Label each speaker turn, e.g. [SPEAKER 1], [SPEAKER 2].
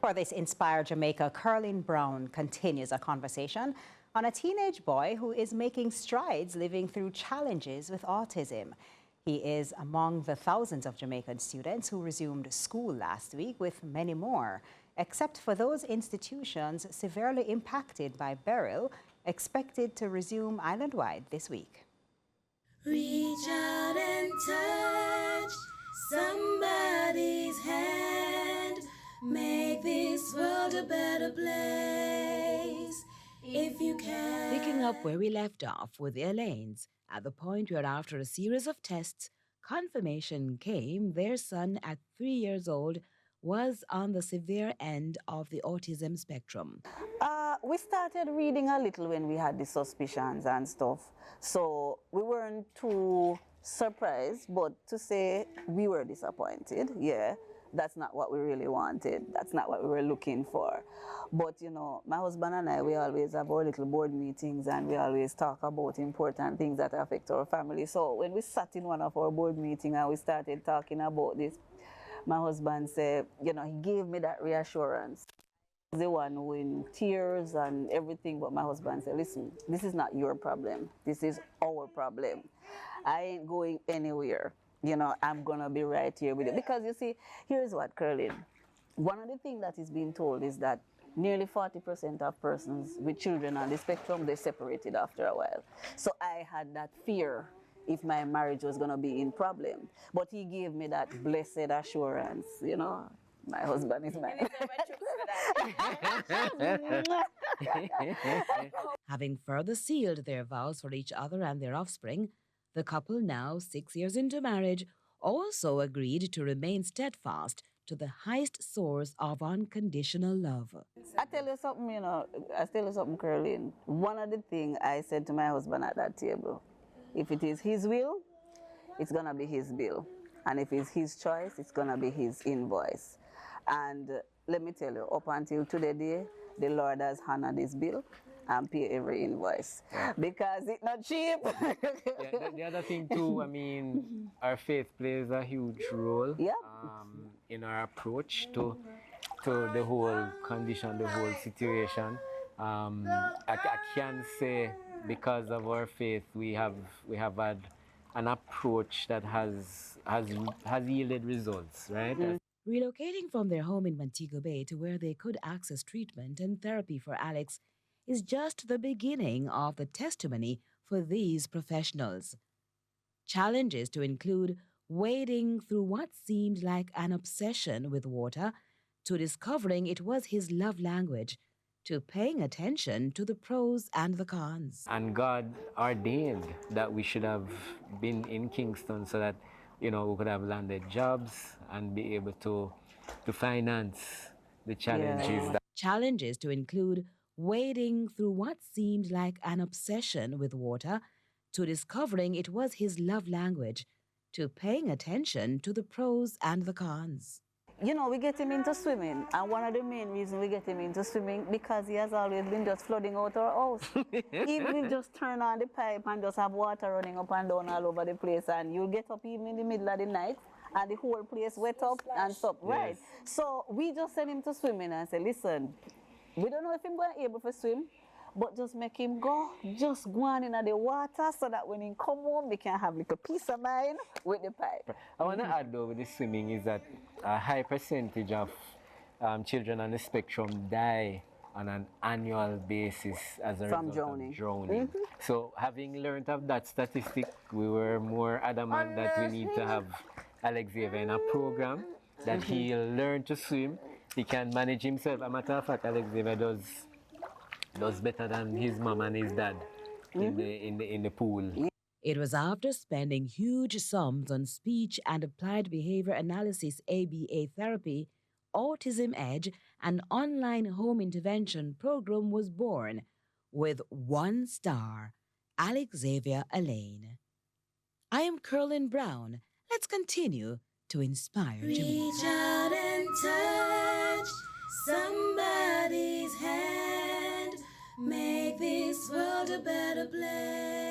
[SPEAKER 1] For this Inspire Jamaica, Kerlyn Brown continues a conversation on a teenage boy who is making strides living through challenges with autism. He is among the thousands of Jamaican students who resumed school last week, with many more, except for those institutions severely impacted by Beryl, expected to resume island-wide this week.
[SPEAKER 2] Reach out and touch somebody's hand. Make this world a better place if you can.
[SPEAKER 3] Picking up where we left off with the Alaines, at the point where after a series of tests, confirmation came their son at 3 years old was on the severe end of the autism spectrum.
[SPEAKER 4] We started reading a little when we had the suspicions and stuff, so we weren't too surprised, but to say we were disappointed, yeah, that's not what we really wanted. That's not what we were looking for. But, you know, my husband and I, we always have our little board meetings and we always talk about important things that affect our family. So when we sat in one of our board meetings and we started talking about this, my husband said, you know, he gave me that reassurance. The one who in tears and everything, but my husband said, listen, this is not your problem. This is our problem. I ain't going anywhere. You know, I'm going to be right here with you. Because you see, here's what, Kerlyn. One of the things that is being told is that nearly 40% of persons with children on the spectrum, they're separated after a while. So I had that fear if my marriage was going to be in problem. But he gave me that blessed assurance, you know. My husband is mine.
[SPEAKER 3] Having further sealed their vows for each other and their offspring, the couple, now 6 years into marriage, also agreed to remain steadfast to the highest source of unconditional love.
[SPEAKER 4] I tell you something, you know, Kerlyn. One of the things I said to my husband at that table, if it is his will, it's going to be his bill. And if it's his choice, it's going to be his invoice. And let me tell you, up until today, the Lord has honored his bill and pay every invoice. Yeah. Because it's not cheap.
[SPEAKER 5] Yeah, the other thing too, I mean, our faith plays a huge role,
[SPEAKER 4] yeah,
[SPEAKER 5] in our approach to the whole condition, the whole situation. I can say because of our faith, we have had an approach that has yielded results, right?
[SPEAKER 4] Mm.
[SPEAKER 3] Relocating from their home in Montego Bay to where they could access treatment and therapy for Alex is just the beginning of the testimony for these professionals. Challenges to include wading through what seemed like an obsession with water, to discovering it was his love language, to paying attention to the pros and the cons.
[SPEAKER 5] And God ordained that we should have been in Kingston so that, you know, we could have landed jobs and be able to finance the challenges.
[SPEAKER 4] Yeah.
[SPEAKER 3] Challenges to include wading through what seemed like an obsession with water, to discovering it was his love language, to paying attention to the pros and the cons.
[SPEAKER 4] You know, we get him into swimming, and one of the main reasons we get him into swimming because he has always been just flooding out our house. Even we just turn on the pipe and just have water running up and down all over the place, and you'll get up even in the middle of the night and the whole place wet up and stuff, right? Yes. So we just send him to swimming and say, listen, we don't know if he's going to be able to swim, but just make him go, just go on in the water so that when he come home, they can have like a peace of mind with the pipe.
[SPEAKER 5] I want to add though with the swimming is that a high percentage of children on the spectrum die on an annual basis as a result of drowning. Mm-hmm. So having learned of that statistic, we were more adamant that we need to have Alex Xavier in a program that he'll learn to swim. He can manage himself. A matter of fact, Alex Xavier does better than his mom and his dad in the pool.
[SPEAKER 3] It was after spending huge sums on speech and applied behavior analysis ABA therapy, Autism Edge, an online home intervention program was born with 1 star, Alex Xavier Alaine. I am Kerlyn Brown. Let's continue to inspire Jamaica.
[SPEAKER 2] Reach out and touch somebody's hand. Make this world a better place.